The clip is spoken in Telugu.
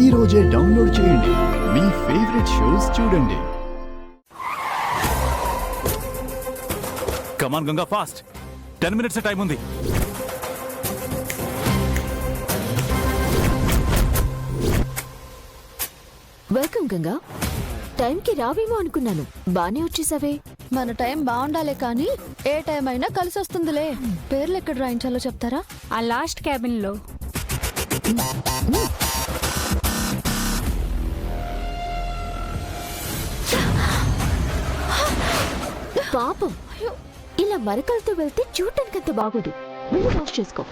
ఈ రోజే డౌన్లోడ్ చేయండి. మీ ఫేవరెట్ షోస్ చూడండి. కమాన్ గంగా, ఫాస్ట్. 10 minutes టైం ఉంది. వెల్కమ్ గంగా. టైంకి రావేమో అనుకున్నాను, బానే వచ్చేసావే. మన టైం బాగుండాలే కానీ ఏ టైం అయినా కలిసి వస్తుందిలే. పేర్లు ఎక్కడ రాయించాలో చెప్తారా? ఆ లాస్ట్ క్యాబిన్ లో. పాపం, ఇలా మరకలతో వెళ్తే చూడటానికి అంత బాగోదు. వెళ్ళి వాష్ చేసుకో.